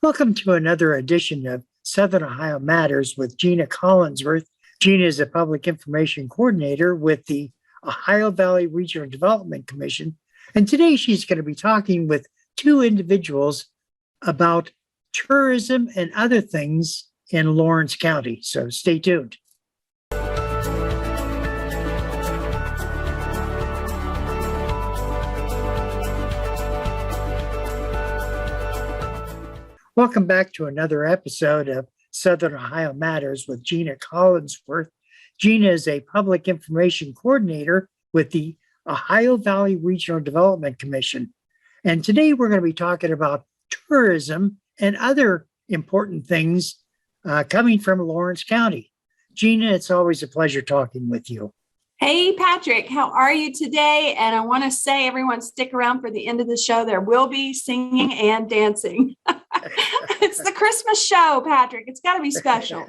Welcome to another edition of Southern Ohio Matters with Gina Collinsworth. Gina is a public information coordinator with the Ohio Valley Regional Development Commission. And today she's going to be talking with two individuals about tourism and other things in Lawrence County. So stay tuned. Welcome back to another episode of Southern Ohio Matters with Gina Collinsworth. Gina is a public information coordinator with the Ohio Valley Regional Development Commission. And today we're going to be talking about tourism and other important things coming from Lawrence County. Gina, it's always a pleasure talking with you. Hey, Patrick, how are you today? And I want to say, everyone, stick around for the end of the show. There will be singing and dancing. It's the Christmas show, Patrick. It's got to be special.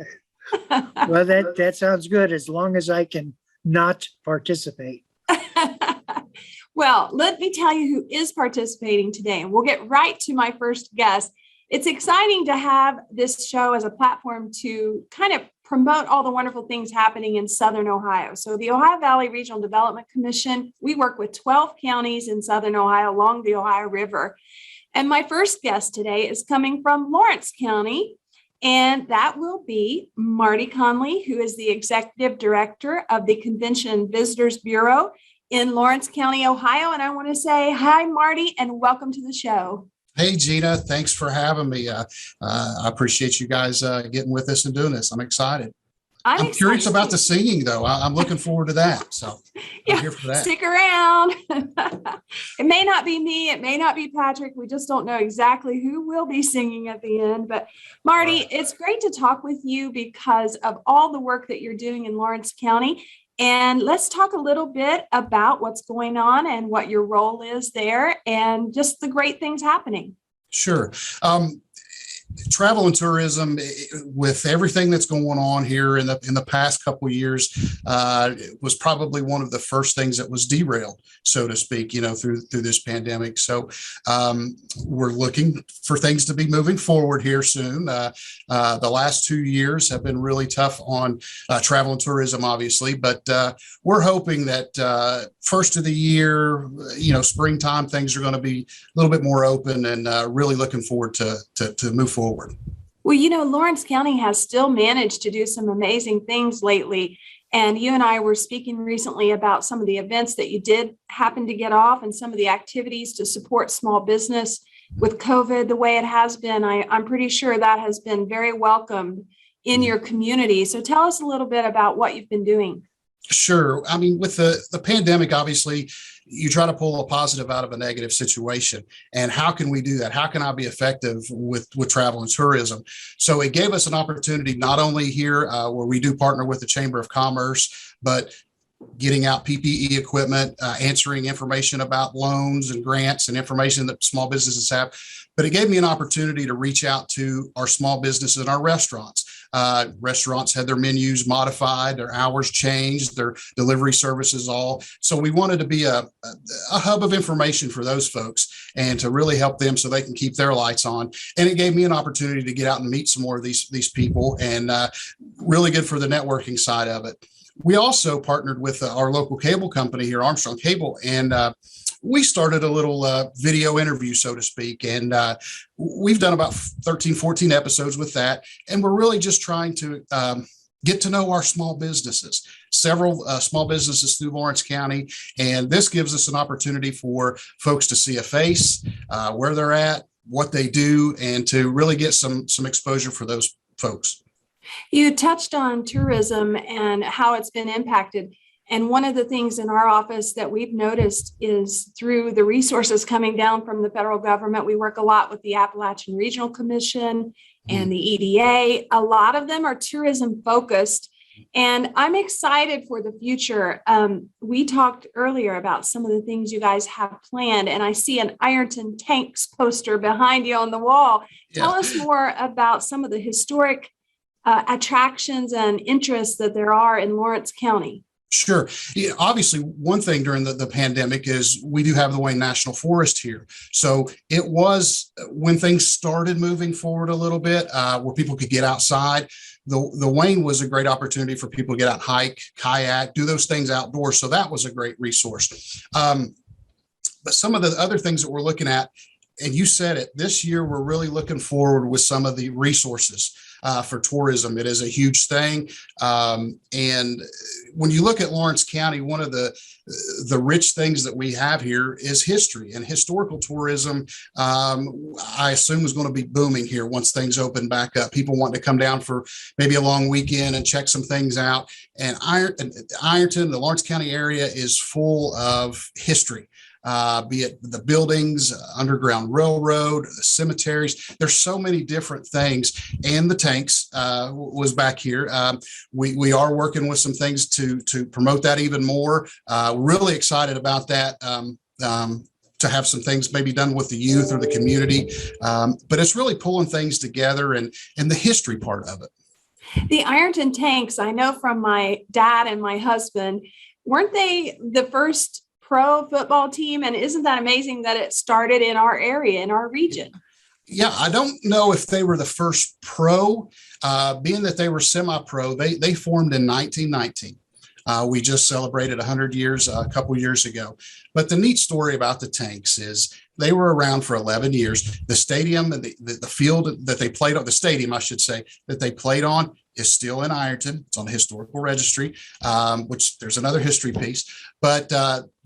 Well, that sounds good, as long as I can not participate. Well, let me tell you who is participating today, and we'll get right to my first guest. It's exciting to have this show as a platform to kind of promote all the wonderful things happening in Southern Ohio. So the Ohio Valley Regional Development Commission, we work with 12 counties in Southern Ohio along the Ohio River. And my first guest today is coming from Lawrence County, and that will be Marty Conley, who is the Executive Director of the Convention and Visitors Bureau in Lawrence County, Ohio. And I want to say hi, Marty, and welcome to the show. Hey, Gina, thanks for having me. I appreciate you guys getting with us and doing this. I'm excited. I'm curious about the singing, though. I'm looking forward to that. So I'm here for that. Stick around. It may not be me. It may not be Patrick. We just don't know exactly who will be singing at the end. But Marty, It's great to talk with you because of all the work that you're doing in Lawrence County. And let's talk a little bit about what's going on and what your role is there and just the great things happening. Sure. Travel and tourism, with everything that's going on here in the past couple of years, was probably one of the first things that was derailed, so to speak, through this pandemic. So we're looking for things to be moving forward here soon. The last 2 years have been really tough on travel and tourism, obviously, but we're hoping that first of the year, springtime, things are going to be a little bit more open, and really looking forward to move forward. Well, Lawrence County has still managed to do some amazing things lately. And you and I were speaking recently about some of the events that you did happen to get off and some of the activities to support small business with COVID the way it has been. I'm pretty sure that has been very welcomed in your community. So tell us a little bit about what you've been doing. Sure. I mean, with the pandemic, obviously, you try to pull a positive out of a negative situation. And how can we do that? How can I be effective with travel and tourism? So it gave us an opportunity, not only here where we do partner with the Chamber of Commerce, but getting out PPE equipment, answering information about loans and grants and information that small businesses have. But it gave me an opportunity to reach out to our small businesses and our restaurants. Restaurants had their menus modified, their hours changed, their delivery services all. So we wanted to be a hub of information for those folks and to really help them so they can keep their lights on. And it gave me an opportunity to get out and meet some more of these people, and really good for the networking side of it. We also partnered with our local cable company here, Armstrong Cable, and we started a little video interview, so to speak. And we've done about 13, 14 episodes with that. And we're really just trying to get to know our small businesses, several small businesses through Lawrence County. And this gives us an opportunity for folks to see a face, where they're at, what they do, and to really get some exposure for those folks. You touched on tourism and how it's been impacted. And one of the things in our office that we've noticed is through the resources coming down from the federal government, we work a lot with the Appalachian Regional Commission and the EDA. A lot of them are tourism focused. And I'm excited for the future. We talked earlier about some of the things you guys have planned, and I see an Ironton Tanks poster behind you on the wall. Yeah. Tell us more about some of the historic attractions and interests that there are in Lawrence County. Sure. Yeah, obviously, one thing during the pandemic is we do have the Wayne National Forest here. So it was when things started moving forward a little bit, where people could get outside. The Wayne was a great opportunity for people to get out, hike, kayak, do those things outdoors. So that was a great resource. But some of the other things that we're looking at, and you said it, this year we're really looking forward with some of the resources for tourism. It is a huge thing. And when you look at Lawrence County, one of the rich things that we have here is history, and historical tourism, I assume, is going to be booming here once things open back up. People want to come down for maybe a long weekend and check some things out. And Ironton, the Lawrence County area, is full of history. Be it the buildings, Underground Railroad, the cemeteries. There's so many different things. And the tanks was back here. We are working with some things to promote that even more. Really excited about that. To have some things maybe done with the youth or the community. But it's really pulling things together and the history part of it. The Ironton Tanks, I know from my dad and my husband, weren't they the first pro football team? And isn't that amazing that it started in our area, in our region? Yeah, I don't know if they were the first pro, being that they were semi-pro. They formed in 1919. We just celebrated 100 years a couple years ago. But the neat story about the Tanks is they were around for 11 years. The stadium and the field that they played on, the stadium, I should say, that they played on is still in Ironton. It's on the historical registry, which there's another history piece. But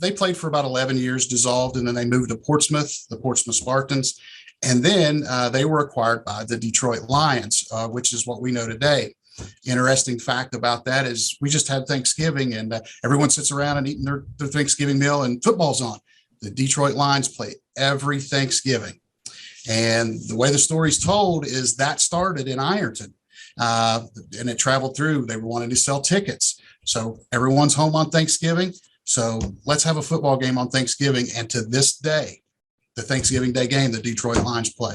they played for about 11 years, dissolved, and then they moved to Portsmouth, the Portsmouth Spartans. And then they were acquired by the Detroit Lions, which is what we know today. Interesting fact about that is we just had Thanksgiving, and everyone sits around and eating their Thanksgiving meal, and football's on. The Detroit Lions play every Thanksgiving. And the way the story's told is that started in Ironton, and it traveled through. They were wanting to sell tickets. So everyone's home on Thanksgiving. So let's have a football game on Thanksgiving. And to this day, the Thanksgiving Day game, the Detroit Lions play.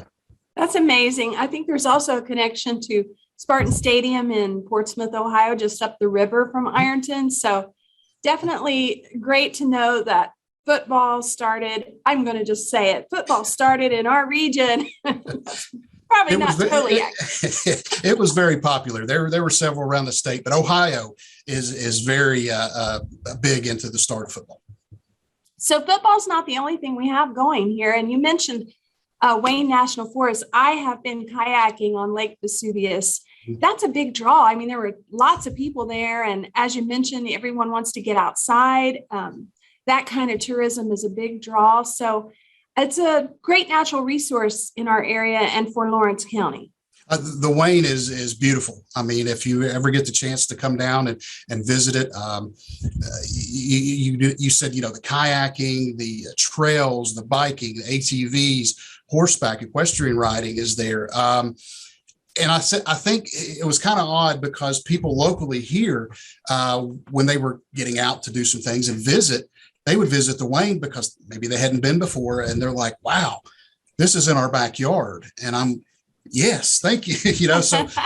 That's amazing. I think there's also a connection to Spartan Stadium in Portsmouth, Ohio, just up the river from Ironton. So definitely great to know that football started, I'm going to just say it, football started in our region. Probably not totally accurate. It was very popular. There were several around the state, but Ohio is very big into the start of football. So football's not the only thing we have going here. And you mentioned Wayne National Forest. I have been kayaking on Lake Vesuvius. That's a big draw. I mean, there were lots of people there. And as you mentioned, everyone wants to get outside. That kind of tourism is a big draw. So it's a great natural resource in our area and for Lawrence County. The Wayne is beautiful. I mean, if you ever get the chance to come down and visit it, you said, the kayaking, the trails, the biking, the ATVs, horseback, equestrian riding is there. And I think it was kind of odd because people locally here, when they were getting out to do some things and visit, they would visit the Wayne because maybe they hadn't been before. And they're like, wow, this is in our backyard. And yes, thank you.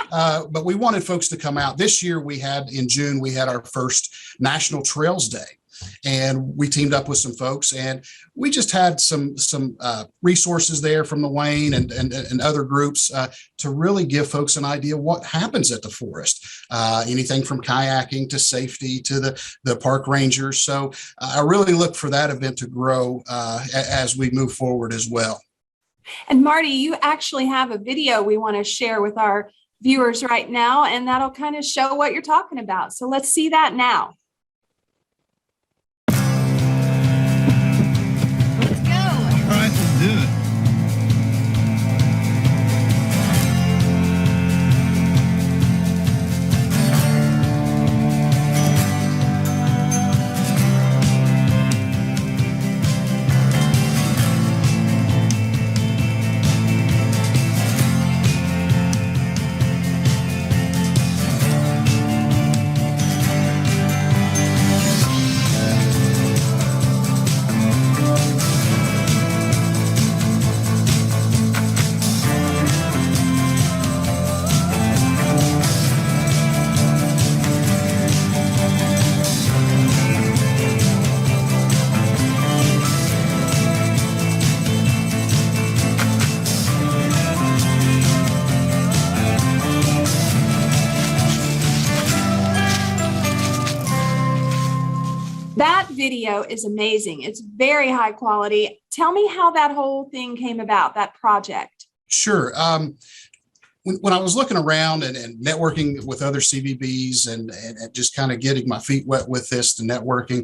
But we wanted folks to come out. This year in June, we had our first National Trails Day. And we teamed up with some folks, and we just had some resources there from the Wayne and other groups to really give folks an idea what happens at the forest. Anything from kayaking to safety to the park rangers. So I really look for that event to grow as we move forward as well. And Marty, you actually have a video we want to share with our viewers right now, and that'll kind of show what you're talking about. So let's see that now. Do it. video is amazing. It's very high quality. Tell me how that whole thing came about, that project. Sure. When I was looking around and networking with other CVBs and just kind of getting my feet wet with this, the networking,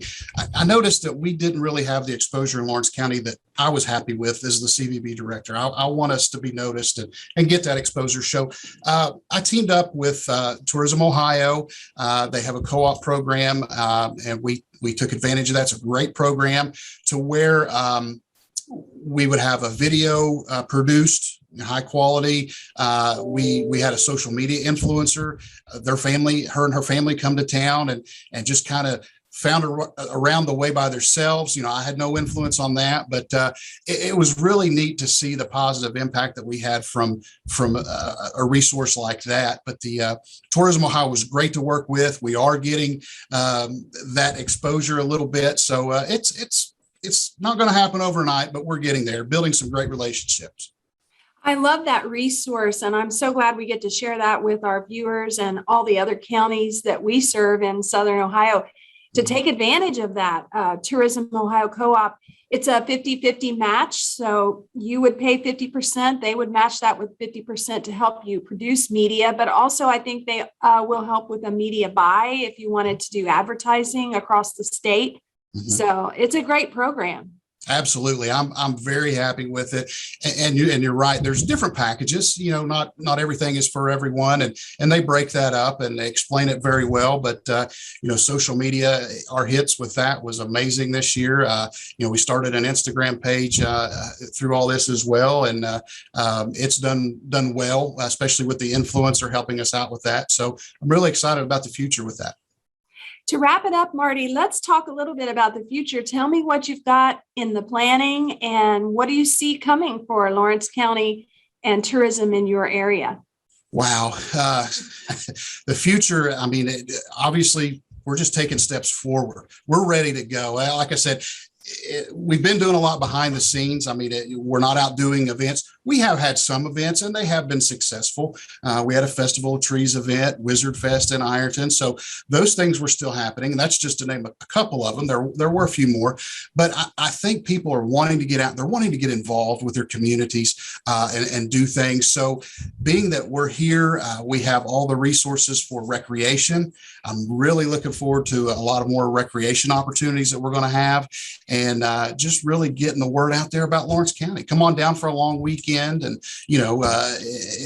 I noticed that we didn't really have the exposure in Lawrence County that I was happy with as the CVB director. I want us to be noticed and get that exposure. So I teamed up with Tourism Ohio. They have a co-op program, and we took advantage of that. It's a great program to where we would have a video produced, high quality. We had a social media influencer, her and her family come to town and just kind of found around the way by themselves. I had no influence on that, but it was really neat to see the positive impact that we had from a resource like that. But the Tourism Ohio was great to work with. We are getting that exposure a little bit. So it's not going to happen overnight, but we're getting there, building some great relationships. I love that resource, and I'm so glad we get to share that with our viewers and all the other counties that we serve in Southern Ohio to take advantage of that. Tourism Ohio Co-op, it's a 50-50 match. So you would pay 50%. They would match that with 50% to help you produce media. But also, I think they will help with a media buy if you wanted to do advertising across the state. Mm-hmm. So it's a great program. Absolutely. I'm very happy with it. And you're right. There's different packages, not everything is for everyone. And they break that up and they explain it very well. But, social media, our hits with that was amazing this year. We started an Instagram page through all this as well. And it's done well, especially with the influencer helping us out with that. So I'm really excited about the future with that. To wrap it up, Marty, let's talk a little bit about the future. Tell me what you've got in the planning and what do you see coming for Lawrence County and tourism in your area? Wow. The future, obviously, we're just taking steps forward. We're ready to go. Like I said, we've been doing a lot behind the scenes. We're not out doing events. We have had some events and they have been successful. We had a Festival of Trees event, Wizard Fest in Ironton. So those things were still happening. And that's just to name a couple of them. There were a few more, but I think people are wanting to get out. They're wanting to get involved with their communities and do things. So being that we're here, we have all the resources for recreation. I'm really looking forward to a lot of more recreation opportunities that we're going to have. And just really getting the word out there about Lawrence County. Come on down for a long weekend and,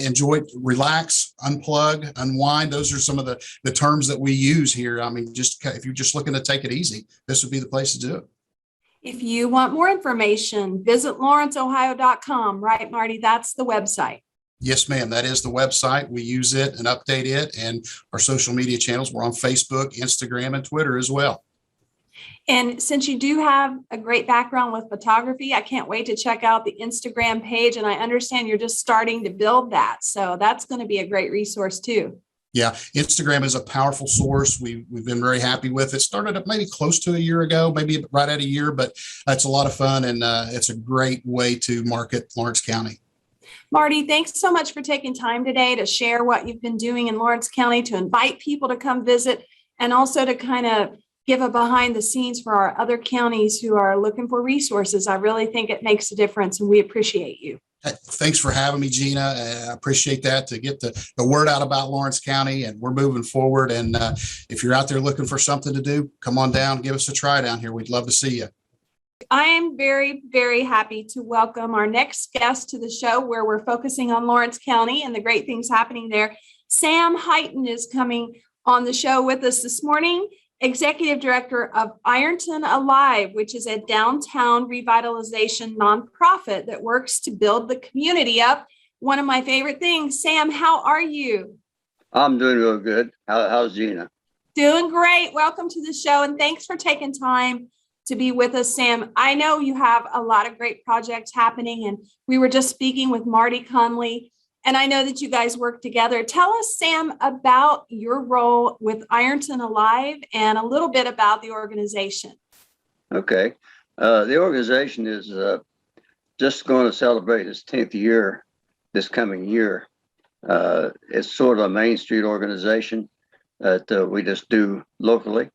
enjoy, relax, unplug, unwind. Those are some of the terms that we use here. If you're just looking to take it easy, this would be the place to do it. If you want more information, visit lawrenceohio.com, right, Marty? That's the website. Yes, ma'am. That is the website. We use it and update it. And our social media channels, we're on Facebook, Instagram, and Twitter as well. And since you do have a great background with photography, I can't wait to check out the Instagram page. And I understand you're just starting to build that. So that's going to be a great resource too. Yeah, Instagram is a powerful source. We've been very happy with it. Started up maybe close to a year ago, maybe right at a year, but it's a lot of fun. And it's a great way to market Lawrence County. Marty, thanks so much for taking time today to share what you've been doing in Lawrence County, to invite people to come visit, and also to kind of give a behind the scenes for our other counties who are looking for resources. I really think it makes a difference, and we appreciate you. Thanks for having me, Gina. I appreciate that, to get the word out about Lawrence County, and we're moving forward. And if you're out there looking for something to do, come on down, give us a try down here. We'd love to see you. I am very, very happy to welcome our next guest to the show, where we're focusing on Lawrence County and the great things happening there. Sam Heighton is coming on the show with us this morning. Executive Director of Ironton Alive, which is a downtown revitalization nonprofit that works to build the community up. One of my favorite things. Sam, how are you? I'm doing real good. How's Gina? Doing great. Welcome to the show, and thanks for taking time to be with us, Sam. I know you have a lot of great projects happening, and we were just speaking with Marty Conley, and I know that you guys work together. Tell us, Sam, about your role with Ironton Alive and a little bit about the organization. Okay. The organization is just going to celebrate its 10th year this coming year. It's sort of a Main Street organization that we just do locally.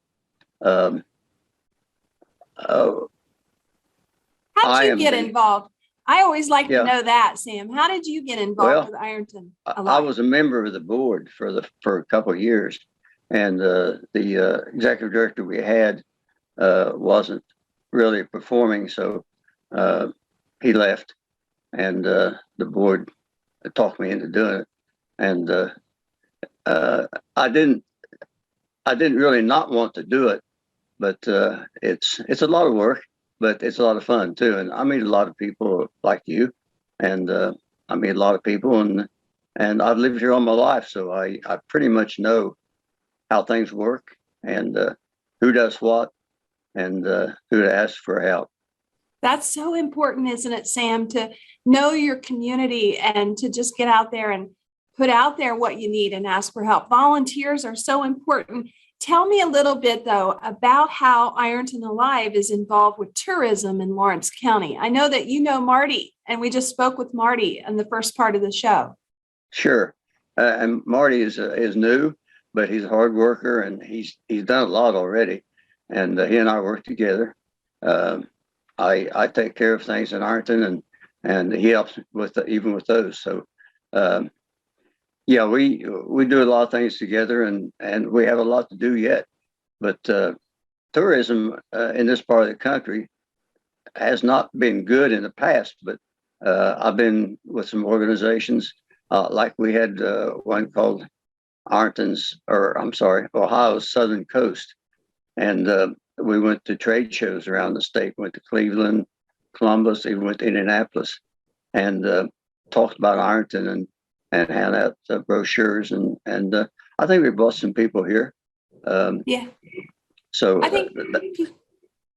How I did you am get the- involved? I always like Yeah. to know that, Sam. How did you get involved Well, with Ironton I Alive? was a member of the board for a couple of years, and the executive director we had wasn't really performing, so he left, and the board talked me into doing it, and I didn't really not want to do it, but it's a lot of work, but it's a lot of fun too, and I meet a lot of people like you, and I meet a lot of people, and I've lived here all my life, so I pretty much know how things work and who does what and who to ask for help. That's so important, isn't it, Sam, to know your community and to just get out there and put out there what you need and ask for help. Volunteers are so important. Tell me a little bit, though, about how Ironton Alive is involved with tourism in Lawrence County. I know that you know Marty, and we just spoke with Marty in the first part of the show. Sure, and Marty is new, but he's a hard worker, and he's done a lot already, and he and I work together. I take care of things in Ironton, and he helps with even with those. So, yeah, we do a lot of things together, and we have a lot to do yet. But tourism in this part of the country has not been good in the past. But I've been with some organizations like we had one called Ohio's Southern Coast, and we went to trade shows around the state. Went to Cleveland, Columbus, even went to Indianapolis, and talked about Ironton and hand out brochures, and I think we brought some people here. Yeah. So I think,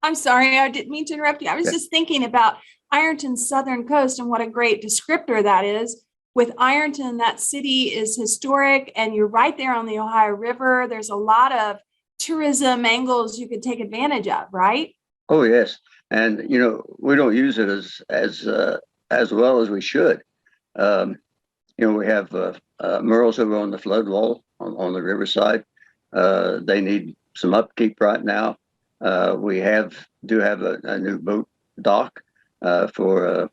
I'm sorry, I didn't mean to interrupt you. I was just thinking about Ironton's Southern Coast and what a great descriptor that is. With Ironton, that city is historic, and you're right there on the Ohio River. There's a lot of tourism angles you could take advantage of, right? Oh yes, and we don't use it as well as we should. We have murals over on the flood wall on the riverside. They need some upkeep right now. We do have a new boat dock for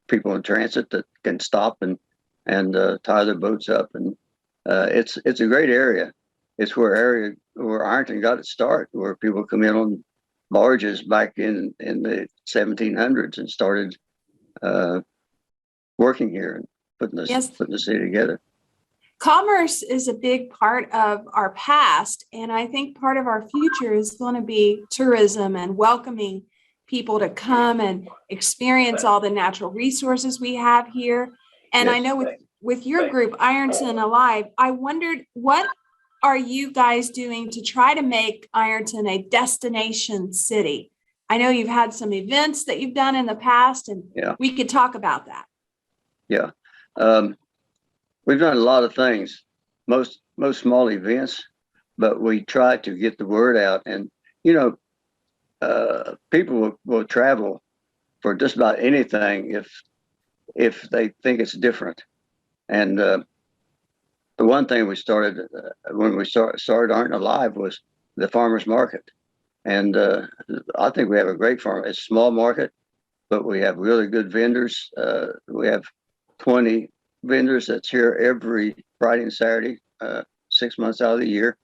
people in transit that can stop and tie their boats up, and it's a great area. It's where Ironton got its start, where people come in on barges back in the 1700s and started working here and putting the city together. Commerce is a big part of our past, and I think part of our future is going to be tourism and welcoming people to come and experience all the natural resources we have here. And I know with your group, Ironton Alive, I wondered, what are you guys doing to try to make Ironton a destination city? I know you've had some events that you've done in the past, and we could talk about that. Yeah. We've done a lot of things, most small events, but we try to get the word out. And, people will travel for just about anything if they think it's different. And the one thing we started when we started Ironton Alive was the farmers market. And I think we have a great farm. It's a small market, but we have really good vendors. We have 20 vendors that's here every Friday and Saturday, 6 months out of the year.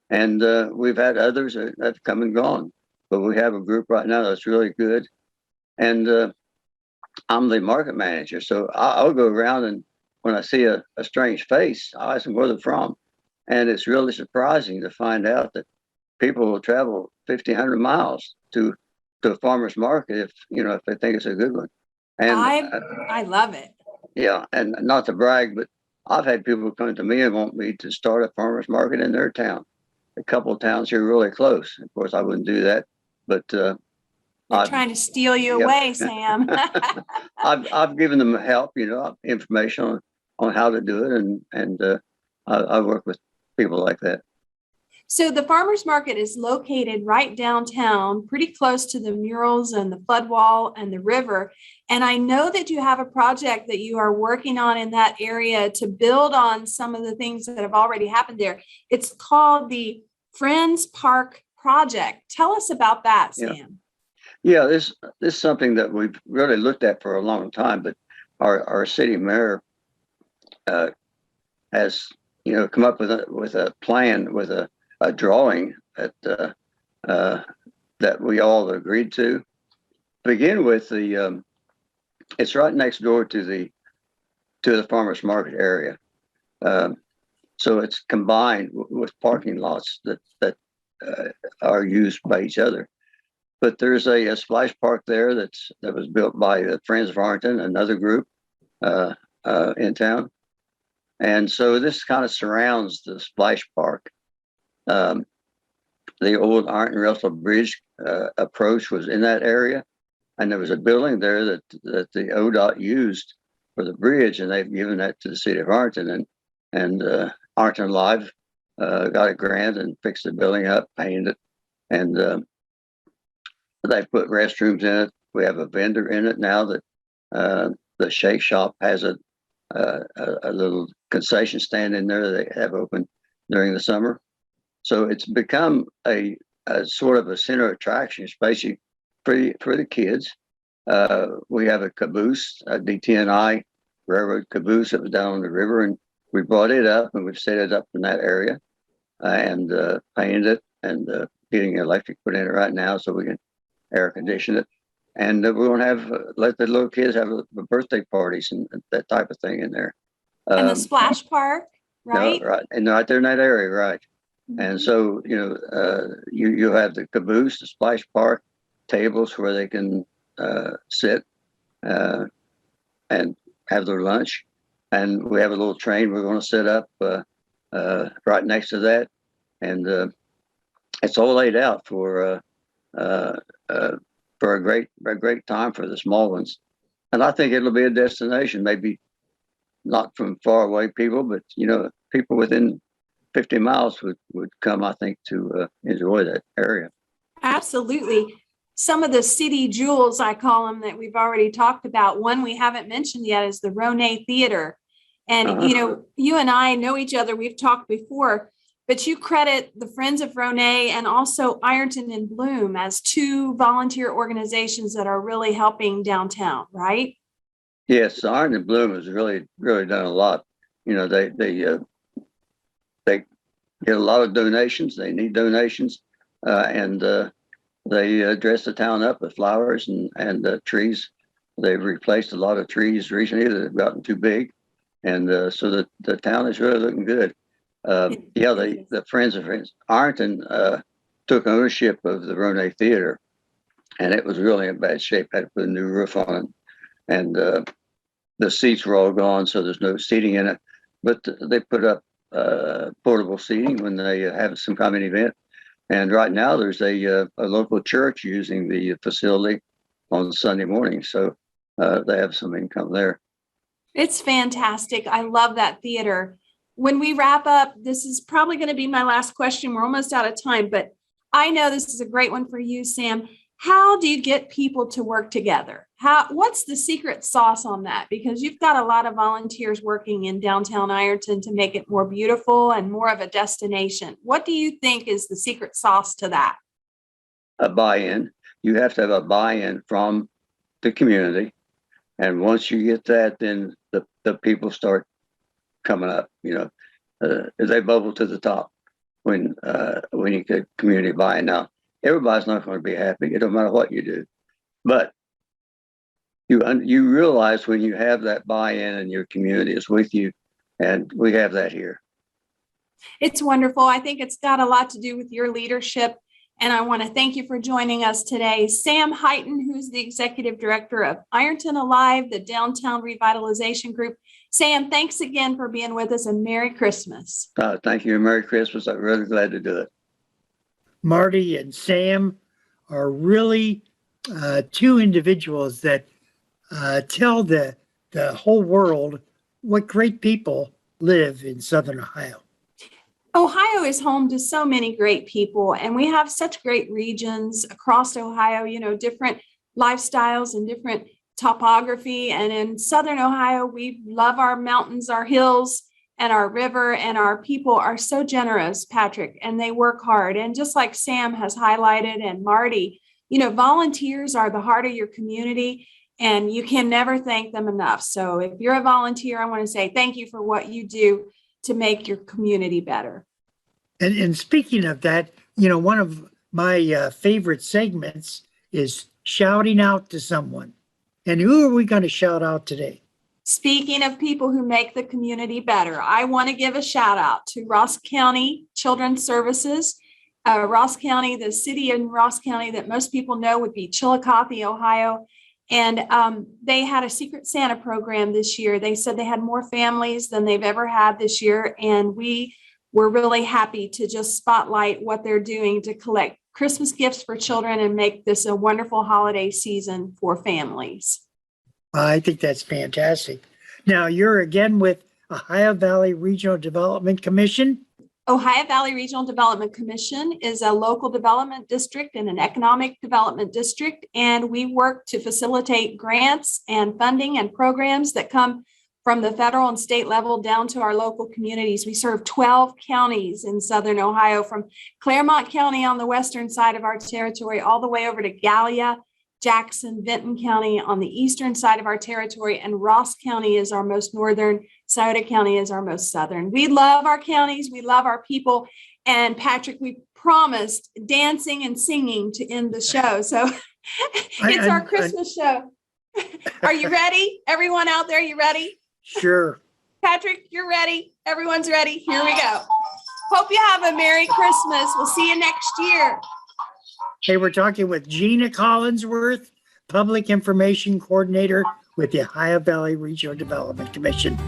And we've had others that have come and gone, but we have a group right now that's really good. And I'm the market manager, so I'll go around, and when I see a strange face, I'll ask them where they're from. And it's really surprising to find out that people will travel 1,500 miles to a farmer's market if they think it's a good one. And I love it. Yeah, and not to brag, but I've had people come to me and want me to start a farmer's market in their town. A couple of towns here really close. Of course, I wouldn't do that, but They're trying to steal you away, Sam. I've given them help, information on how to do it, and I work with people like that. So the farmers market is located right downtown, pretty close to the murals and the flood wall and the river. And I know that you have a project that you are working on in that area to build on some of the things that have already happened there. It's called the Friends Park project. Tell us about that, Yeah. Sam. Yeah, this is something that we've really looked at for a long time, but our city mayor has come up with a plan, with a drawing that that we all agreed to. Begin with it's right next door to the farmers market area, so it's combined with parking lots that are used by each other. But there's a splash park there that was built by the Friends of Ironton, another group in town. And so this kind of surrounds the splash park. The old Ironton Russell Bridge approach was in that area, and there was a building there that the ODOT used for the bridge, and they've given that to the city of Ironton, and Ironton Alive got a grant and fixed the building up, painted it, and they put restrooms in it. We have a vendor in it now that the Shake Shop has a little concession stand in there that they have open during the summer. So it's become a sort of a center attraction, especially for the kids. We have a caboose, a DT&I railroad caboose that was down on the river, and we brought it up and we've set it up in that area and painted it, and getting electric put in it right now so we can air condition it. And we're going to have let the little kids have birthday parties and that type of thing in there. And the splash park, right? No, right, and right there in that area, right. Mm-hmm. And so you have the caboose, the splash park, tables where they can sit and have their lunch, and we have a little train we're going to set up right next to that, and it's all laid out for a great time for the small ones. And I think it'll be a destination, maybe not from far away people, but people within 50 miles would come, I think, to enjoy that area. Absolutely. Some of the city jewels, I call them, that we've already talked about. One we haven't mentioned yet is the Ronee Theater. And, you and I know each other. We've talked before, but you credit the Friends of Ronee and also Ironton in Bloom as two volunteer organizations that are really helping downtown, right? Yes, Ironton and Bloom has really done a lot. They get a lot of donations. They need donations, and they dress the town up with flowers and trees. They've replaced a lot of trees recently that have gotten too big, and so the town is really looking good. The Friends of Ironton took ownership of the Ronee Theater, and it was really in bad shape. Had to put a new roof on it, and the seats were all gone, so there's no seating in it. But they put up portable seating when they have some kind of event. And right now there's a local church using the facility on Sunday morning, so they have some income there. It's fantastic. I love that theater. When we wrap up, this is probably going to be my last question. We're almost out of time, but I know this is a great one for you, Sam. How do you get people to work together? What's the secret sauce on that? Because you've got a lot of volunteers working in downtown Ironton to make it more beautiful and more of a destination. What do you think is the secret sauce to that? A buy-in. You have to have a buy-in from the community. And once you get that, then the people start coming up. They bubble to the top when you get community buy-in. Now, everybody's not going to be happy. It don't matter what you do, but you realize when you have that buy-in and your community is with you, and we have that here. It's wonderful. I think it's got a lot to do with your leadership, and I want to thank you for joining us today. Sam Heighton, who's the executive director of Ironton Alive, the Downtown Revitalization Group. Sam, thanks again for being with us, and Merry Christmas. Thank you, and Merry Christmas. I'm really glad to do it. Marty and Sam are really two individuals that tell the whole world what great people live in Southern Ohio. Ohio is home to so many great people, and we have such great regions across Ohio, different lifestyles and different topography. And in Southern Ohio, we love our mountains, our hills, and our river and our people are so generous, Patrick, and they work hard. And just like Sam has highlighted and Marty, volunteers are the heart of your community and you can never thank them enough. So if you're a volunteer, I want to say thank you for what you do to make your community better. And speaking of that, one of my favorite segments is shouting out to someone. And who are we going to shout out today? Speaking of people who make the community better, I want to give a shout out to Ross County Children's Services. Ross County, the city in Ross County that most people know would be Chillicothe, Ohio. And they had a Secret Santa program this year. They said they had more families than they've ever had this year. And we were really happy to just spotlight what they're doing to collect Christmas gifts for children and make this a wonderful holiday season for families. I think that's fantastic. Now, you're again with Ohio Valley Regional Development Commission. Ohio Valley Regional Development Commission is a local development district and an economic development district, and we work to facilitate grants and funding and programs that come from the federal and state level down to our local communities. We serve 12 counties in Southern Ohio, from Claremont County on the western side of our territory all the way over to Gallia, Jackson, Vinton County on the eastern side of our territory, and Ross County is our most northern. Scioto County is our most southern. We love our counties. We love our people. And Patrick, we promised dancing and singing to end the show. So it's our Christmas show. Are you ready? Everyone out there, you ready? Sure. Patrick, you're ready. Everyone's ready. Here we go. Hope you have a Merry Christmas. We'll see you next year. Hey, we're talking with Gina Collinsworth, Public Information Coordinator with the Ohio Valley Regional Development Commission.